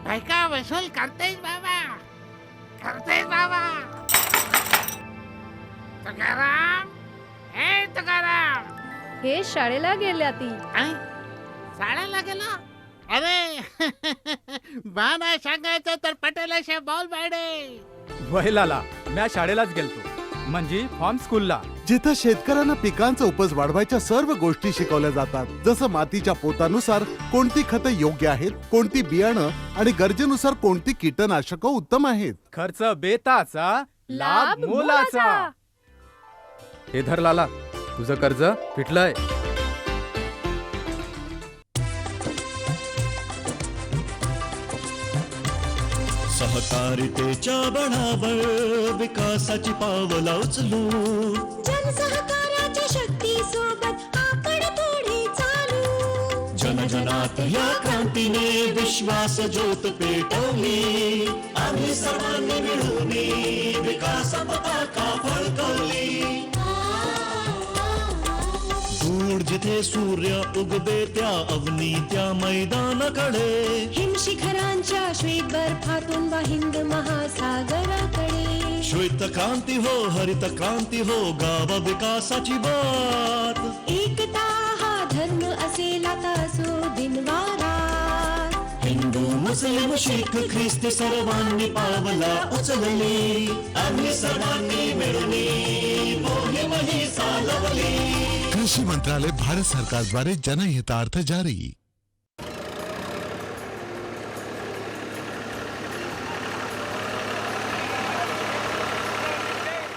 पैका वसूल करतेस बाबा, करतेस बाबा. तुकाराम, हे तुकाराम. हे शाळेला गेल्या ती. शाळेला गेला. अरे बा नाही सांगायचं तर पटेलाशे बॉल बॅडे. वहिलाला म्या शाळेलाच गेलतो, म्हणजे फॉर्म स्कूलला. जिथं शेतकऱ्यांना पिकांचा उपज वाढवायच्या सर्व गोष्टी शिकवल्या जातात, जसं मातीच्या पोतानुसार कोणती खतं योग्य आहेत, कोणती बियाणं आणि गरजेनुसार कोणती कीटकनाशकं उत्तम आहेत. खर्च बेताचा, लाभ मोलाचा. हे धर लाला, तुझं कर्ज फिटलंय. सहकारितेच्या बळावर विकासाची पावलं उचलू, जनसहकाराच्या शक्ती सोबत आपण पुढे चालू. जनजनात या क्रांतीने विश्वास ज्योत पेटवली, आम्ही सर्वांनी मिळून विकास पताका फडकवली. दूर जिथे सूर्य उगवे त्या अवनी त्या मैदानाकडे, हिमशिखरांच्या श्वेत बर्फातून वा हिंद महासागराकडे. श्वेत क्रांती हो, हरित क्रांती हो, गाव विकासाची बात. एकता हा धर्म असेल आता असो दिनवारा. हिंदू मुस्लिम शीख ख्रिस्ती सर्वांनी पावला उचलली, आम्ही सर्वांनी मिळून मोहीम ही चालवली. कृषी मंत्रालय, भारत सरकारद्वारे जनहितार्थ जारी.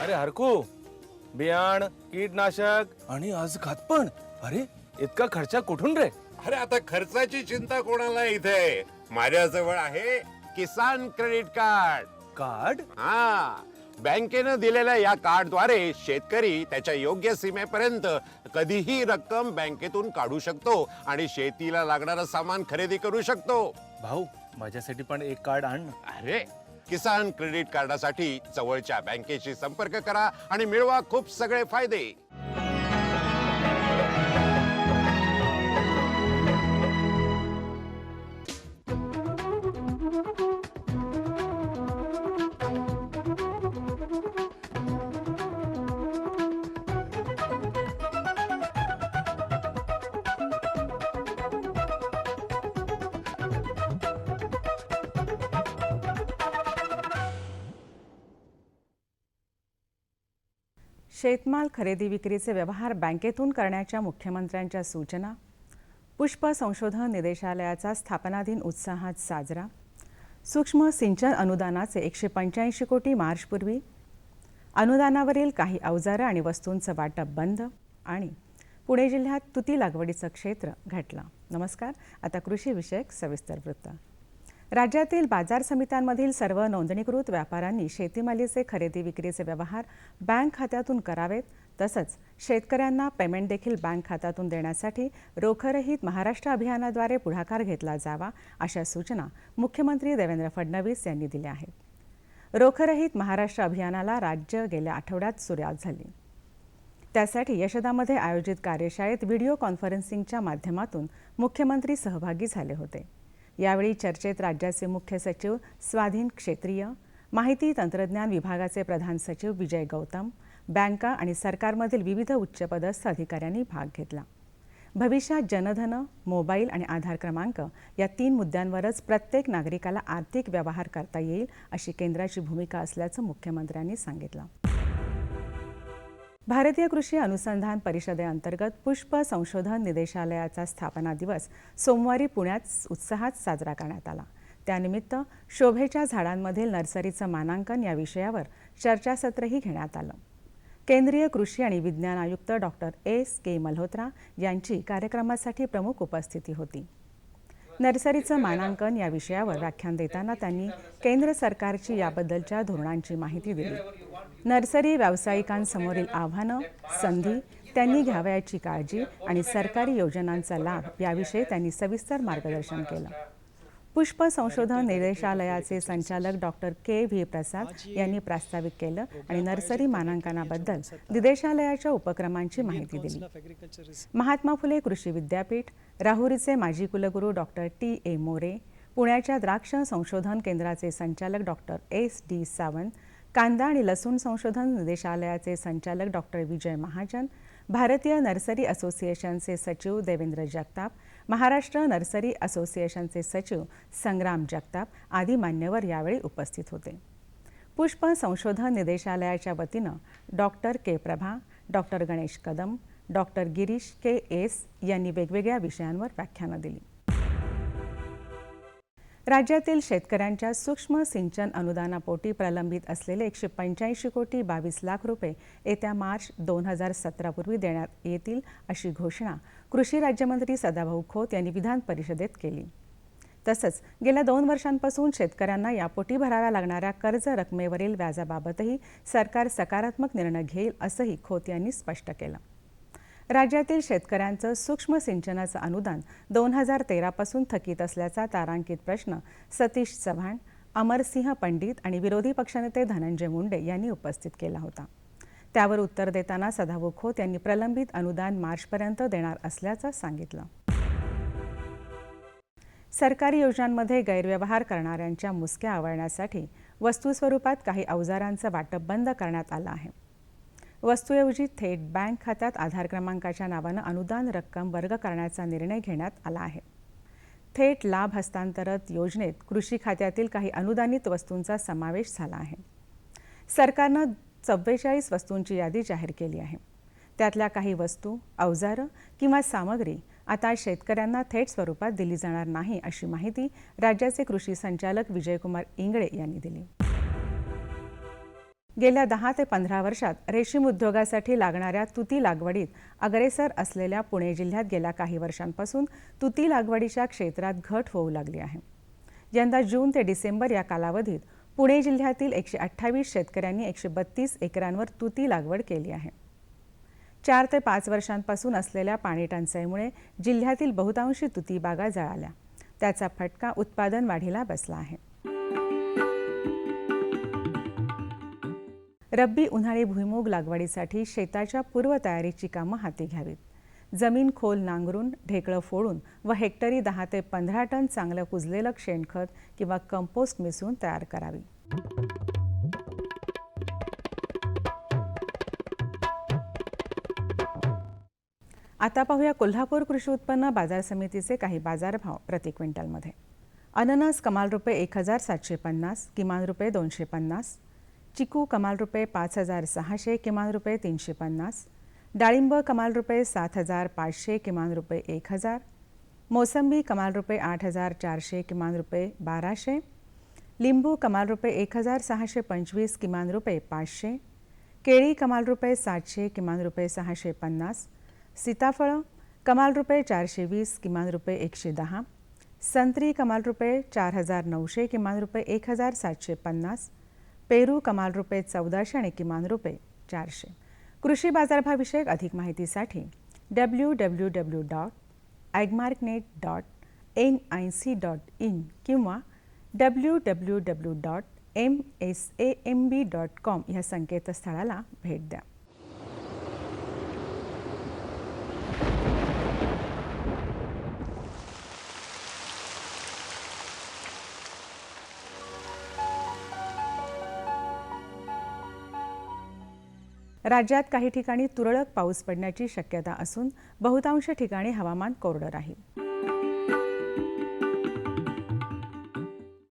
अरे हरकू, बियाण, कीटनाशक आणि आज खत पण. अरे इतका खर्च कुठून रे? अरे आता खर्चाची चिंता कोणाला इथे. माझ्याजवळ आहे किसान क्रेडिट कार्ड. कार्ड? हा, बँकेनं दिलेल्या या कार्डद्वारे शेतकरी त्याच्या योग्य सीमेपर्यंत कधीही रक्कम बँकेतून काढू शकतो आणि शेतीला लागणारं सामान खरेदी करू शकतो. भाऊ माझ्यासाठी पण एक कार्ड आण. अरे किसान क्रेडिट कार्डासाठी जवळच्या बँकेशी संपर्क करा आणि मिळवा खूप सगळे फायदे. शेतमाल खरेदी विक्रीचे व्यवहार बँकेतून करण्याच्या मुख्यमंत्र्यांच्या सूचना. पुष्प संशोधन निदेशालयाचा स्थापना दिन उत्साहात साजरा. सूक्ष्म सिंचन अनुदानाचे 185 कोटी मार्चपूर्वी. अनुदानावरील काही अवजारं आणि वस्तूंचं वाटप बंद. आणि पुणे जिल्ह्यात तुती लागवडीचं क्षेत्र घटलं. नमस्कार, आता कृषीविषयक सविस्तर वृत्त. राज्यातील बाजार समित्यांमधील सर्व नोंदणीकृत व्यापाऱ्यांनी शेतीमालीचे खरेदी विक्रीचे व्यवहार बँक खात्यातून करावेत. तसंच शेतकऱ्यांना पेमेंट देखील बँक खात्यातून देण्यासाठी रोखरहित महाराष्ट्र अभियानाद्वारे पुढाकार घेतला जावा, अशा सूचना मुख्यमंत्री देवेंद्र फडणवीस यांनी दिल्या आहेत. रोखरहित महाराष्ट्र अभियानाला राज्य गेल्या आठवड्यात सुरुवात झाली. त्यासाठी यशदामध्ये आयोजित कार्यशाळेत व्हिडिओ कॉन्फरन्सिंगच्या माध्यमातून मुख्यमंत्री सहभागी झाले होते. यावेळी चर्चेत राज्याचे मुख्य सचिव स्वाधीन क्षेत्रीय, माहिती तंत्रज्ञान विभागाचे प्रधान सचिव विजय गौतम, बँका आणि सरकारमधील विविध उच्चपदस्थ अधिकाऱ्यांनी भाग घेतला. भविष्यात जनधन, मोबाईल आणि आधार क्रमांक या 3 मुद्द्यांवरच प्रत्येक नागरिकाला आर्थिक व्यवहार करता येईल, अशी केंद्राची भूमिका असल्याचं मुख्यमंत्र्यांनी सांगितलं. भारतीय कृषी अनुसंधान परिषदेअंतर्गत पुष्प संशोधन निदेशालयाचा स्थापना दिवस सोमवारी पुण्यात उत्साहात साजरा करण्यात आला. त्यानिमित्त शोभेच्या झाडांमधील नर्सरीचं मानांकन या विषयावर चर्चासत्रही घेण्यात आलं. केंद्रीय कृषी आणि विज्ञान आयुक्त डॉक्टर S.K. मल्होत्रा यांची कार्यक्रमासाठी प्रमुख उपस्थिती होती. नर्सरीचं मानांकन या विषयावर व्याख्यान देताना त्यांनी केंद्र सरकारची याबद्दलच्या धोरणांची माहिती दिली. नर्सरी व्यावसायिकांसमोरील आव्हानं, संधी, त्यांनी घ्यावयाची काळजी आणि सरकारी योजनांचा लाभ याविषयी त्यांनी सविस्तर मार्गदर्शन केलं. पुष्प संशोधन निर्देशालयाचे संचालक डॉक्टर के.व्ही. प्रसाद यांनी प्रास्ताविक केलं आणि नर्सरी मानांकनाबद्दल निर्देशालयाच्या उपक्रमांची माहिती दिली. महात्मा फुले कृषी विद्यापीठ, राहुरीचे माजी कुलगुरू डॉक्टर टी.ए. मोरे, पुण्याच्या द्राक्ष संशोधन केंद्राचे संचालक डॉक्टर एस.डी. सावंत, कांदा आणि लसूण संशोधन निर्देशालयाचे संचालक डॉक्टर विजय महाजन, भारतीय नर्सरी असोसिएशनचे सचिव देवेंद्र जगताप, महाराष्ट्र नर्सरी असोसिएशनचे सचिव संग्राम जगताप आदी मान्यवर यावेळी उपस्थित होते. पुष्प संशोधन निर्देशालयाच्या वतीनं डॉक्टर के. प्रभा, डॉक्टर गणेश कदम, डॉक्टर गिरीश के. एस. यांनी वेगवेगळ्या विषयांवर व्याख्यानं दिली. राज्यातील शेतकऱ्यांच्या सूक्ष्म सिंचन अनुदानापोटी प्रलंबित असलेले 185 कोटी 22 लाख रुपये येत्या मार्च 2017 पूर्वी देण्यात येतील अशी घोषणा कृषी राज्यमंत्री सदाभाऊ खोत यांनी विधान परिषदेत केली. तसंच गेल्या 2 वर्षांपासून शेतकऱ्यांना यापोटी भराव्या लागणाऱ्या कर्ज रकमेवरील व्याजाबाबतही सरकार सकारात्मक निर्णय घेईल असंही खोत यांनी स्पष्ट केलं. राज्यातील शेतकऱ्यांचं सूक्ष्म सिंचनाचं अनुदान 2013 पासून थकीत असल्याचा तारांकित प्रश्न सतीश चव्हाण, अमरसिंह पंडित आणि विरोधी पक्षनेते धनंजय मुंडे यांनी उपस्थित केला होता. त्यावर उत्तर देताना सदाभाऊ खोत यांनी प्रलंबित अनुदान मार्चपर्यंत देणार असल्याचं सांगितलं. सरकारी योजनांमध्ये गैरव्यवहार करणाऱ्यांच्या मुसक्या आवळण्यासाठी वस्तू स्वरूपात काही अवजारांचं वाटप बंद करण्यात आलं आहे. वस्तूऐवजी थेट बँक खात्यात आधार क्रमांकाच्या नावानं अनुदान रक्कम वर्ग करण्याचा निर्णय घेण्यात आला आहे. थेट लाभ हस्तांतरण योजनेत कृषी खात्यातील काही अनुदानित वस्तूंचा समावेश झाला आहे. सरकारनं 44 वस्तूंची यादी जाहीर केली आहे. त्यातल्या काही वस्तू, अवजारं किंवा सामग्री आता शेतकऱ्यांना थेट स्वरूपात दिली जाणार नाही अशी माहिती राज्याचे कृषी संचालक विजयकुमार इंगळे यांनी दिली. गेल्या 10 ते 15 वर्षात रेशीम उद्योगासाठी लागणाऱ्या तुती लागवडीत अग्रेसर असलेल्या पुणे जिल्ह्यात गेल्या काही वर्षांपासून तुती लागवडीच्या क्षेत्रात घट होऊ लागली आहे. यंदा जून ते डिसेंबर या कालावधीत पुणे जिल्ह्यातील 128 शेतकऱ्यांनी 132 एकरांवर तुती लागवड केली आहे. 4 ते 5 वर्षांपासून असलेल्या पाणी टंचाईमुळे जिल्ह्यातील बहुतांशी तुती बागा जळाल्या. त्याचा फटका उत्पादन वाढीला बसला आहे. रब्बी उन्हाळी भुईमूग लागवडीसाठी शेताच्या पूर्वतयारीची कामं हाती घ्यावीत. जमीन खोल नांगरून, ढेकळं फोडून व हेक्टरी 10 ते 15 टन चांगलं कुजलेलं शेणखत किंवा कंपोस्ट मिसळून तयार करावी. आता पाहूया कोल्हापूर कृषी उत्पन्न बाजार समितीचे काही बाजारभाव प्रति क्विंटलमध्ये. अननस कमाल रुपये 1750, किमान रुपये 250. चिकू कमाल रुपये 5600, किमान रुपये 350. डाळिंब कमाल रुपये 7500, किमान रुपये 1000. मोसंबी कमाल रुपये 8400, किमान रुपये 1200. लिंबू कमाल रुपये 1625, किमान रुपये 500. केळी कमाल रुपये 700, किमान रुपये 650. सीताफळं कमाल रुपये 420, किमान रुपये 110. संत्री कमाल रुपये 4900, किमान रुपये 1750. पेरू कमाल रुपये 1400 आणि किमान रुपये 400. कृषी बाजारभावाविषयक अधिक माहितीसाठी www.agmarknet.nic.in किंवा www.msamb.com ह्या संकेतस्थळाला भेट द्या. राज्यात काही ठिकाणी तुरळक पाऊस पडण्याची शक्यता असून बहुतांश ठिकाणी हवामान कोरडं राहील.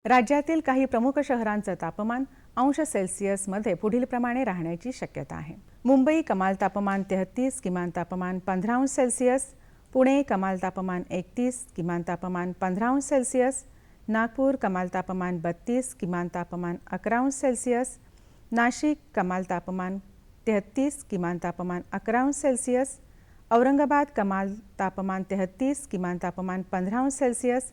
राज्यातील काही प्रमुख शहरांचं तापमान अंश सेल्सिअसमध्ये पुढील प्रमाणे राहण्याची शक्यता आहे. मुंबई कमाल तापमान 33, किमान तापमान 15 अंश सेल्सिअस. पुणे कमाल तापमान 31, किमान तापमान 15 अंश सेल्सिअस. नागपूर कमाल तापमान 32, किमान तापमान 11 अंश सेल्सिअस. नाशिक कमाल तापमान 33, किमान तापमान 11 अंश सेल्सिअस. औरंगाबाद कमाल तापमान 33, किमान तापमान 15 अंश सेल्सिअस.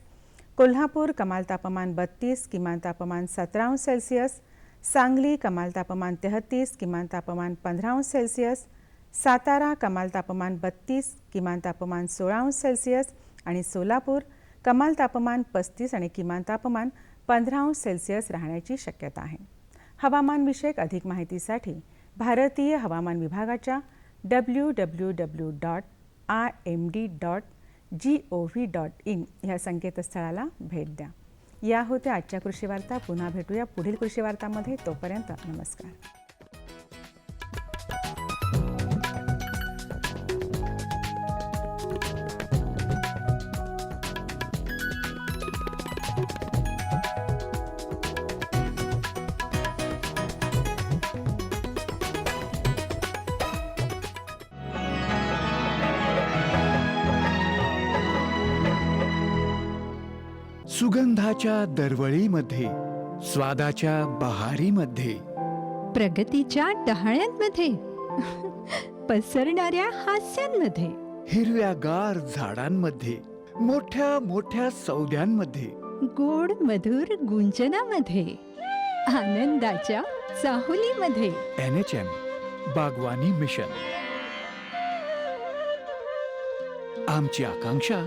कोल्हापूर कमाल तापमान 32, किमान तापमान 17°C, सांगली कमाल तापमान 33, किमान तापमान 15°C, सातारा कमाल तापमान 32, किमान तापमान 16°C आणि सोलापूर कमाल तापमान 35 आणि किमान तापमान 15°C राहण्याची शक्यता आहे. हवामानविषयक अधिक माहितीसाठी भारतीय हवामान विभागाच्या www.imd.gov.in ह्या संकेतस्थळाला भेट द्या. या होत्या आजच्या कृषी वार्ता. पुन्हा भेटूया पुढील कृषी वार्तामध्ये. तोपर्यंत नमस्कार. सुगंधाच्या दरवळीमध्ये, स्वादाच्या बहारीमध्ये, प्रगतीच्या डहाळ्यांमध्ये, पसरणाऱ्या हास्यांमध्ये, हिरव्यागार झाडांमध्ये, मोठ्या मोठ्या सौद्यांमध्ये, गोड मधुर गुंजनामध्ये, आनंदाच्या चाहुलीमध्ये. NHM बागवानी मिशन. आमची आकांक्षा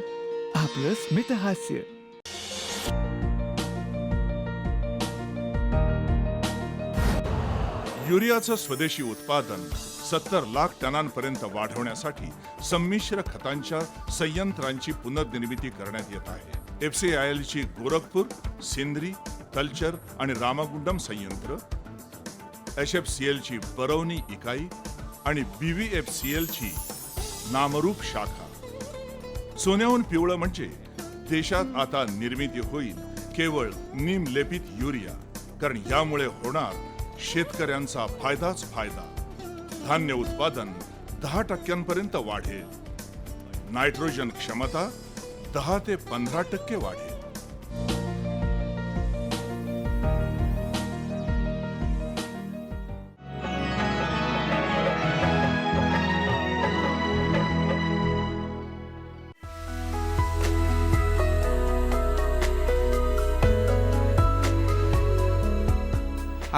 आपलं स्मितहास्य. युरियाचं स्वदेशी उत्पादन 70 लाख टनांपर्यंत वाढवण्यासाठी संमिश्र खतांच्या संयंत्रांची पुनर्निर्मिती करण्यात येत आहे. FCIL ची गोरखपूर, सिंद्री, तलचर आणि रामागुंडम संयंत्र, HFCL ची बरौनी इकाई आणि BVFCL ची नामरूप शाखा. सोन्याहून पिवळं म्हणजे देशात आता निर्मिती होईल केवळ नीमलेपित युरिया, कारण यामुळे होणार शेतकऱ्यांचा फायदाच फायदा. धान्य उत्पादन 10% वाढेल. नायट्रोजन क्षमता 10 ते 15% वाढेल.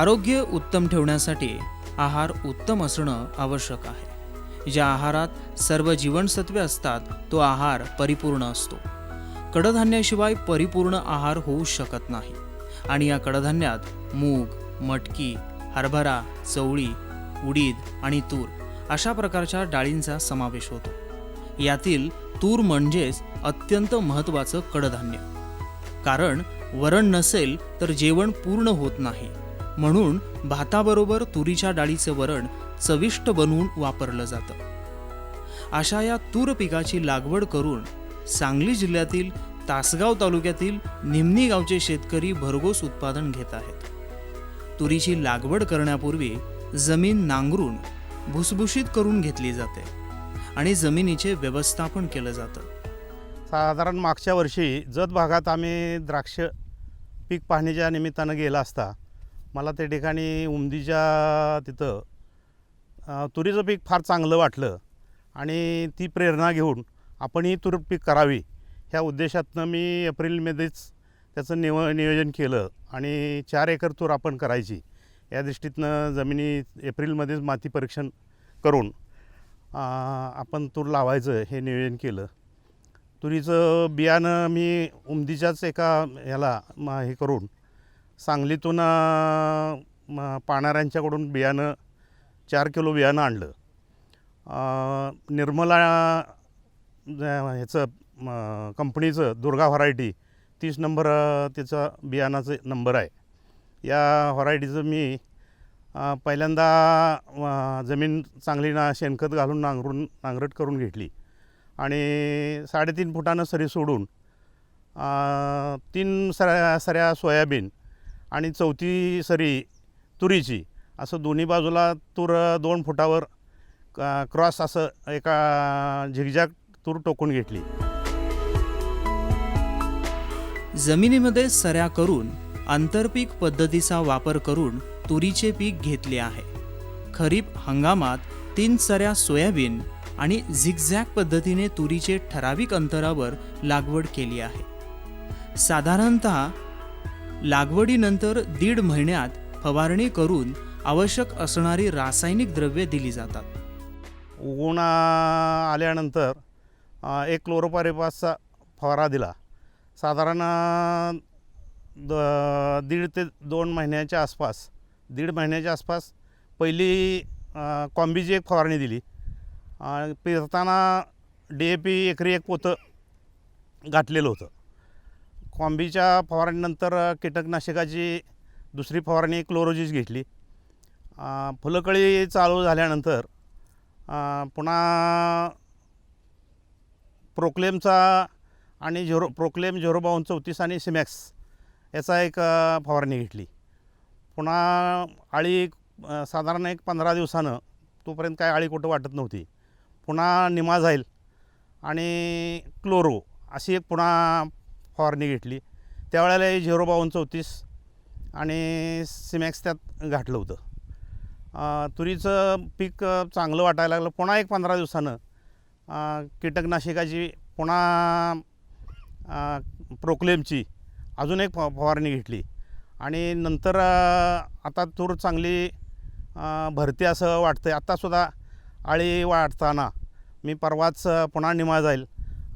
आरोग्य उत्तम ठेवण्यासाठी आहार उत्तम असणं आवश्यक आहे. ज्या आहारात सर्व जीवनसत्वे असतात तो आहार परिपूर्ण असतो. कडधान्याशिवाय परिपूर्ण आहार होऊ शकत नाही. आणि या कडधान्यात मूग, मटकी, हरभरा, चवळी, उडीद आणि तूर अशा प्रकारच्या डाळींचा समावेश होतो. यातील तूर म्हणजेच अत्यंत महत्त्वाचं कडधान्य. कारण वरण नसेल तर जेवण पूर्ण होत नाही. म्हणून भाताबरोबर तुरीच्या डाळीचं वरण चविष्ट बनवून वापरलं जातं. अशा या तूर पिकाची लागवड करून सांगली जिल्ह्यातील तासगाव तालुक्यातील निमणी गावचे शेतकरी भरघोस उत्पादन घेत आहेत. तुरीची लागवड करण्यापूर्वी जमीन नांगरून भुसभुशीत करून घेतली जाते आणि जमिनीचे व्यवस्थापन केलं जातं. साधारण मागच्या वर्षी जत भागात आम्ही द्राक्ष पीक पाहणीच्या निमित्तानं गेला असता मला त्या ठिकाणी उमदीच्या तिथं तुरीचं पीक फार चांगलं वाटलं आणि ती प्रेरणा घेऊन आपणही तूर पीक करावी ह्या उद्देशातनं मी एप्रिलमध्येच त्याचं नियोजन केलं आणि 4 एकर तूर आपण करायची या दृष्टीतनं जमिनी एप्रिलमध्येच माती परीक्षण करून आपण तूर लावायचं हे नियोजन केलं. तुरीचं बियाणं मी उमदीच्याच एका ह्याला हे करून सांगलीतून पाणाऱ्यांच्याकडून बियाणं 4 किलो बियाणं आणलं. निर्मला ह्याचं कंपनीचं दुर्गा व्हरायटी 30 नंबर त्याचा बियाणाचं नंबर आहे. या व्हरायटीचं मी पहिल्यांदा जमीन चांगली शेणखत घालून नांगरट करून घेतली आणि 3.5 फुटानं सरी सोडून 3 सऱ्या सोयाबीन आणि 4थी सरी तुरीची असं दोन्ही बाजूला तूर 2 फुटावर क्रॉस असं एका झिगझॅग तूर टोकून घेतली. जमिनीमध्ये सऱ्या करून आंतरपीक पद्धतीचा वापर करून तुरीचे पीक घेतले आहे. खरीप हंगामात 3 सऱ्या सोयाबीन आणि झिगझॅग पद्धतीने तुरीचे ठराविक अंतरावर लागवड केली आहे. साधारणतः लागवडीनंतर 1.5 महिन्यात फवारणी करून आवश्यक असणारी रासायनिक द्रव्ये दिली जातात. उगवून आल्यानंतर एक क्लोरोपायरिफॉसचा फवारा दिला. साधारण 1.5 ते 2 महिन्याच्या आसपास 1.5 महिन्याच्या आसपास पहिली कॉम्बीची एक फवारणी दिली. पेरताना DAP एकरी 1 पोतं घातलेलं होतं. कॉम्बीच्या फवारणीनंतर कीटकनाशकाची दुसरी फवारणी क्लोरोजिस घेतली. फुलकळी चालू झाल्यानंतर पुन्हा प्रोक्लेमचा आणि प्रोक्लेम 05234 आणि सिमॅक्स याचा एक फवारणी घेतली. पुन्हा अळी साधारण 15 दिवसानं, तोपर्यंत काय अळी कुठं वाटत नव्हती, पुन्हा निमाझाईल आणि क्लोरो अशी एक पुन्हा फवारणी घेतली. त्यावेळेला 05234 आणि सिमॅक्स त्यात घातलं होतं. तुरीचं पीक चांगलं वाटायला लागलं. पुन्हा 15 दिवसानं कीटकनाशकाची पुन्हा प्रोक्लेमची अजून एक फवारणी घेतली आणि नंतर आता तूर चांगली भरते असं वाटतं. आत्तासुद्धा अळी वाढताना मी परवाच पुन्हा निमाझाईल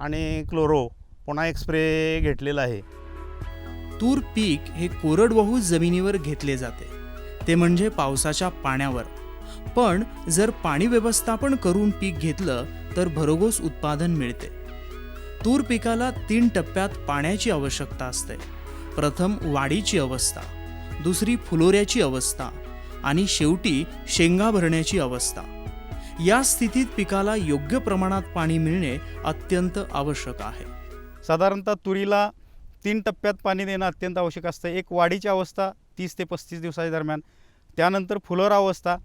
आणि क्लोरो पुन्हा एक स्प्रे घेतलेला आहे. तूर पीक हे कोरडवाहू जमिनीवर घेतले जाते, ते म्हणजे पावसाच्या पाण्यावर. पण जर पाणी व्यवस्थापन करून पीक घेतलं तर भरघोस उत्पादन मिळते. तूर पिकाला 3 टप्प्यात पाण्याची आवश्यकता असते. प्रथम वाढीची अवस्था, दुसरी फुलोऱ्याची अवस्था आणि शेवटी शेंगा भरण्याची अवस्था. या स्थितीत पिकाला योग्य प्रमाणात पाणी मिळणे अत्यंत आवश्यक आहे. साधारणतः तुरीला 3 टप्प्यात पाणी देणं अत्यंत आवश्यक असतं. एक वाढीची अवस्था 30 ते 35 दिवसाच्या दरम्यान, त्यानंतर फुलोरा अवस्था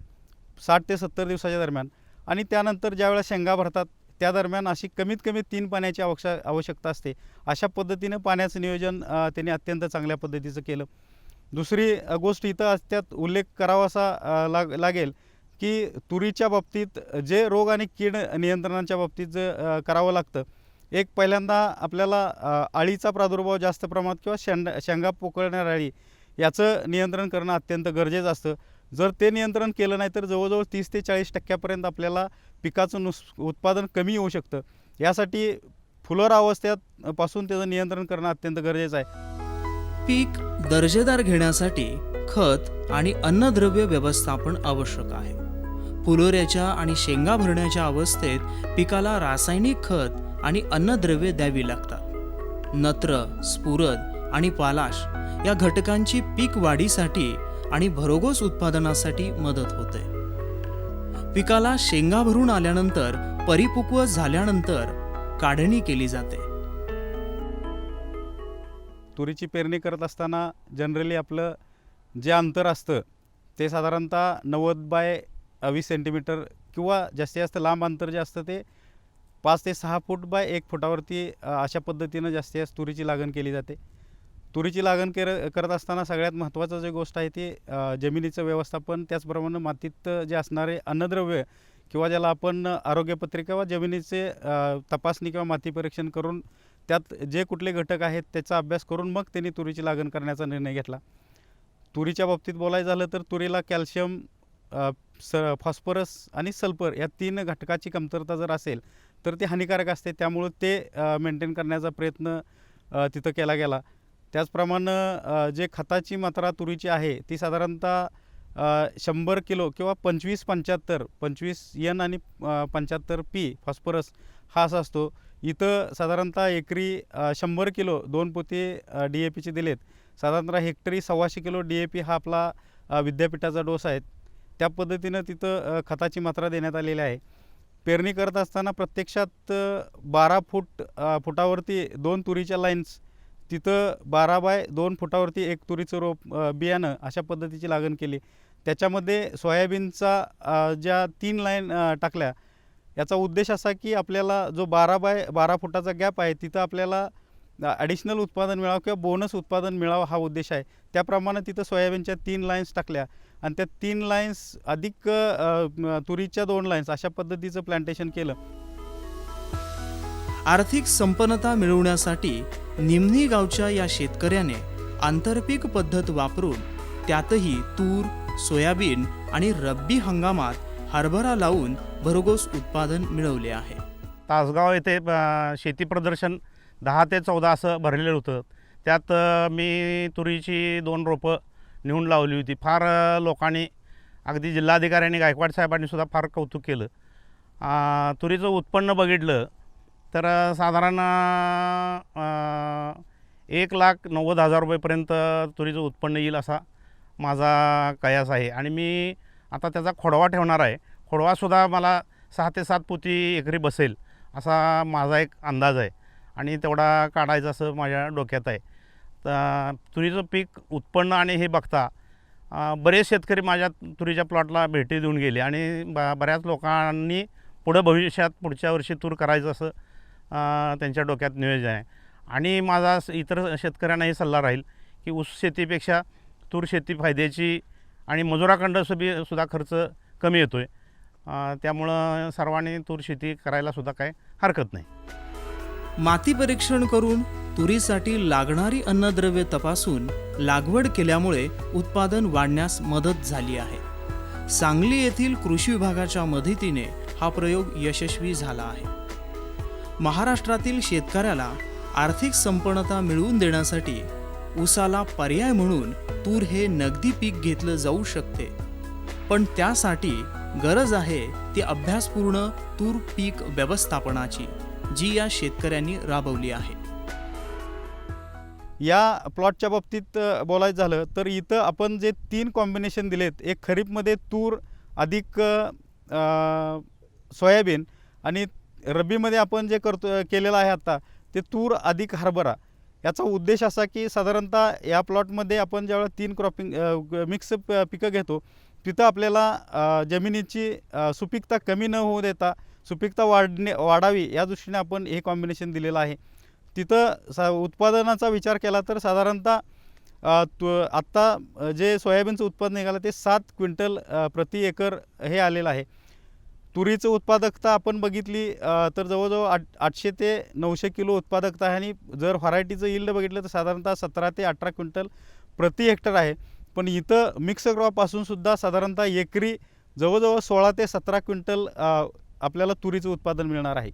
60 ते 70 दिवसाच्या दरम्यान आणि त्यानंतर ज्यावेळेला शेंगा भरतात त्या दरम्यान अशी कमीत कमी 3 पाण्याची आवश्यकता असते. अशा पद्धतीनं पाण्याचं नियोजन त्यांनी अत्यंत चांगल्या पद्धतीचं केलं. दुसरी गोष्ट इथं त्यात उल्लेख करावासा लागेल की तुरीच्या बाबतीत जे रोग आणि कीड नियंत्रणाच्या बाबतीत जे करावं लागतं, एक पहिल्यांदा आपल्याला अळीचा प्रादुर्भाव जास्त प्रमाणात किंवा शेंगा पोकळणाऱ्या अळी याचं नियंत्रण करणं अत्यंत गरजेचं असतं. जर ते नियंत्रण केलं नाही तर जवळजवळ 30 ते 40% आपल्याला पिकाचं उत्पादन कमी होऊ शकतं. यासाठी फुलोरा अवस्थेपासून त्याचं नियंत्रण करणं अत्यंत गरजेचं आहे. पीक दर्जेदार घेण्यासाठी खत आणि अन्नद्रव्य व्यवस्थापन आवश्यक आहे. फुलोऱ्याच्या आणि शेंगा भरण्याच्या अवस्थेत पिकाला रासायनिक खत आणि अन्नद्रव्ये द्यावी लागतात. नत्र, स्फुरद आणि पालाश या घटकांची पीक वाढीसाठी आणि भरघोस उत्पादनासाठी मदत होते. पिकाला शेंगा भरून आल्यानंतर परिपक्व झाल्यानंतर काढणी केली जाते. तुरीची पेरणी करत असताना जनरली आपलं जे अंतर असतं ते साधारणतः 90 बाय 20 सेंटीमीटर किंवा जास्तीत जास्त लांब अंतर जे असतं ते 5 ते 6 फूट बाय 1 फुटावरती अशा पद्धतीनं जास्तीत जास्त तुरीची लागण केली जाते. तुरीची लागण करत असताना सगळ्यात महत्त्वाचं जे गोष्ट आहे ती जमिनीचं व्यवस्थापन, त्याचप्रमाणे मातीत जे असणारे अन्नद्रव्य किंवा ज्याला आपण आरोग्यपत्रिका व जमिनीचे तपासणी किंवा माती परीक्षण करून त्यात जे कुठले घटक आहेत त्याचा अभ्यास करून मग त्यांनी तुरीची लागण करण्याचा निर्णय घेतला. तुरीच्या बाबतीत बोलायचं झालं तर तुरीला कॅल्शियम, फॉस्फरस आणि सल्फर या 3 घटकाची कमतरता जर असेल तर ते हानिकारक असते. त्यामुळं ते मेंटेन करण्याचा प्रयत्न तिथं केला गेला. त्याचप्रमाणे जे खताची मात्रा तुरीची आहे ती साधारणतः 100 किलो किंवा 25 N आणि 75 P फॉस्फरस हा असा असतो. इथं साधारणतः एकरी 100 किलो 2 पोते DAPचे दिलेत. साधारणतः हेक्टरी 125 किलो DAP हा आपला विद्यापीठाचा डोस आहे. त्या पद्धतीनं तिथं खताची मात्रा देण्यात आलेली आहे. पेरणी करत असताना प्रत्यक्षात 12 फुटावरती 2 तुरीच्या लाईन्स, तिथं 12 बाय 2 फुटावरती 1 तुरीचं रोप बियाणं अशा पद्धतीची लागण केली. त्याच्यामध्ये सोयाबीनचा ज्या 3 लाईन टाकल्या, याचा उद्देश असा की आपल्याला जो 12 बाय 12 फुटाचा गॅप आहे तिथं आपल्याला ॲडिशनल उत्पादन मिळावं किंवा बोनस उत्पादन मिळावं हा उद्देश आहे. त्याप्रमाणे तिथं सोयाबीनच्या 3 लाईन्स टाकल्या आणि त्या 3 लाईन्स अधिक तुरीच्या 2 लाईन्स अशा पद्धतीचं प्लांटेशन केलं. आर्थिक संपन्नता मिळवण्यासाठी निमणी गावच्या या शेतकऱ्याने आंतरपीक पद्धत वापरून त्यातही तूर, सोयाबीन आणि रब्बी हंगामात हरभरा लावून भरघोस उत्पादन मिळवले आहे. तासगाव येथे शेती प्रदर्शन 10 ते 14 असं भरलेलं होतं. त्यात मी तुरीची 2 रोपं नेऊन लावली होती. फार लोकांनी, अगदी जिल्हाधिकाऱ्यांनी, गायकवाड साहेबांनी सुद्धा फार कौतुक केलं. तुरीचं उत्पन्न बघितलं तर साधारण 1,90,000 रुपयेपर्यंत तुरीचं उत्पन्न येईल असा माझा कयास आहे. आणि मी आता त्याचा खोडवा ठेवणार आहे. खोडवासुद्धा मला 6 ते 7 पोती एकरी बसेल असा माझा एक अंदाज आहे आणि तेवढा काढायचं असं माझ्या डोक्यात आहे. तर तुरीचं पीक उत्पन्न आणि हे बघता बरेच शेतकरी माझ्या तुरीच्या प्लॉटला भेटी देऊन गेले आणि बऱ्याच लोकांनी पुढं भविष्यात पुढच्या वर्षी तूर करायचं असं त्यांच्या डोक्यात नियोजन आहे. आणि माझा इतर शेतकऱ्यांनाही सल्ला राहील की ऊस शेतीपेक्षा तूर शेती फायद्याची आणि मजुराखंड सुद्धा खर्च कमी येतो आहे. त्यामुळं सर्वांनी तूर शेती करायला सुद्धा काय हरकत नाही. माती परीक्षण करून तुरीसाठी लागणारी अन्नद्रव्ये तपासून लागवड केल्यामुळे उत्पादन वाढण्यास मदत झाली आहे. सांगली येथील कृषी विभागाच्या मदतीने हा प्रयोग यशस्वी झाला आहे. महाराष्ट्रातील शेतकऱ्याला आर्थिक संपन्नता मिळवून देण्यासाठी ऊसाला पर्याय म्हणून तूर हे नगदी पीक घेतलं जाऊ शकते, पण त्यासाठी गरज आहे ती अभ्यासपूर्ण तूर पीक व्यवस्थापनाची, जी या शेतकऱ्यांनी राबवली आहे. या प्लॉटच्या बाबतीत बोलायचं झालं तर इथं आपण जे 3 कॉम्बिनेशन दिलेत, एक खरीपमध्ये तूर अधिक सोयाबीन आणि रब्बीमध्ये आपण जे केलेलं आहे आता ते तूर अधिक हरभरा. याचा उद्देश असा की साधारणतः या प्लॉटमध्ये आपण ज्यावेळेला 3 क्रॉपिंग मिक्स पिकं घेतो तिथं आपल्याला जमिनीची सुपीकता कमी न होऊ देता सुपीकता वाढावी या दृष्टीने आपण हे कॉम्बिनेशन दिलेलं आहे. तिथं उत्पादनाचा विचार केला तर साधारणतः आत्ता जे सोयाबीनचं उत्पादन निघालं ते 7 क्विंटल प्रति एकर हे आलेलं आहे. तुरीचं उत्पादकता आपण बघितली तर जवळजवळ 800 ते 900 किलो उत्पादकता आहे आणि जर व्हरायटीचं यील्ड बघितलं तर साधारणतः 17 ते 18 क्विंटल प्रति हेक्टर आहे. पण इथं मिक्स क्रॉपपासून सुद्धा साधारणतः एकरी जवळजवळ 16 ते 17 क्विंटल आपल्याला तुरीचं उत्पादन मिळणार आहे.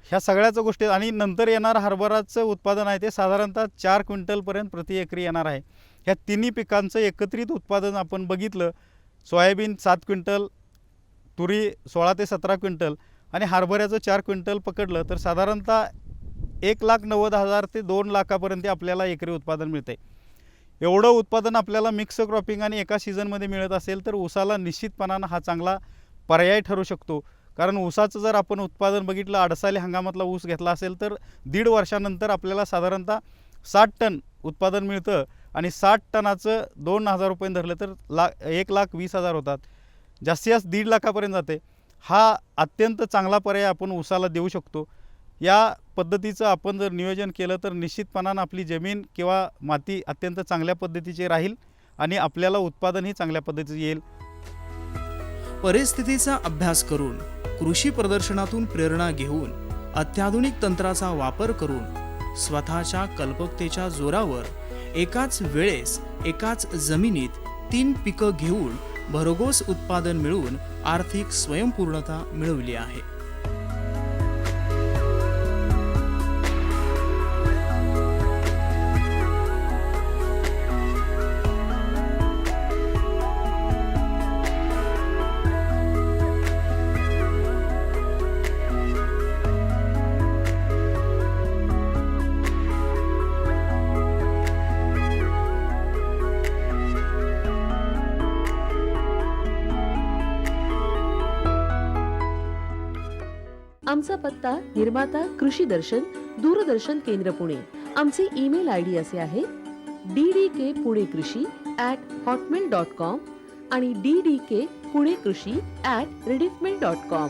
ह्या सगळ्याच गोष्टी आणि नंतर येणारं हरभराचं उत्पादन आहे ते साधारणतः 4 क्विंटलपर्यंत प्रति एकरी येणार आहे. ह्या तिन्ही पिकांचं एकत्रित उत्पादन आपण बघितलं, सोयाबीन 7 क्विंटल, तुरी 16 ते 17 क्विंटल आणि हरभऱ्याचं 4 क्विंटल पकडलं तर साधारणतः 1,90,000 ते 2 लाखापर्यंत आपल्याला एकरी उत्पादन मिळते. एवढं उत्पादन आपल्याला मिक्स क्रॉपिंग आणि एका सीझनमध्ये मिळत असेल तर ऊसाला निश्चितपणानं हा चांगला पर्याय ठरू शकतो. कारण ऊसाचं जर आपण उत्पादन बघितलं, अडसाली हंगामातला ऊस घेतला असेल तर 1.5 वर्षानंतर आपल्याला साधारणतः 60 टन उत्पादन मिळतं आणि 60 टनाचं 2,000 रुपये धरलं तर 1,20,000 होतात. जास्तीत जास्त 1.5 लाखापर्यंत जाते. हा अत्यंत चांगला पर्याय आपण ऊसाला देऊ शकतो. या पद्धतीचं आपण जर नियोजन केलं तर निश्चितपणानं आपली जमीन किंवा माती अत्यंत चांगल्या पद्धतीची राहील आणि आपल्याला उत्पादनही चांगल्या पद्धतीचं येईल. परिस्थितीचा अभ्यास करून, कृषी प्रदर्शनातून प्रेरणा घेऊन, अत्याधुनिक तंत्राचा वापर करून, स्वतःच्या कल्पकतेच्या जोरावर एकाच वेळेस एकाच जमिनीत 3 पिकं घेऊन भरघोस उत्पादन मिळवून आर्थिक स्वयंपूर्णता मिळवली आहे. आमचा पत्ता निर्माता कृषी दर्शन, दूरदर्शन केंद्र पुणे. आमचे ईमेल ID असे आहे ddkpunekrishi@hotmail.com आणि ddkpunekrishi@rediffmail.com.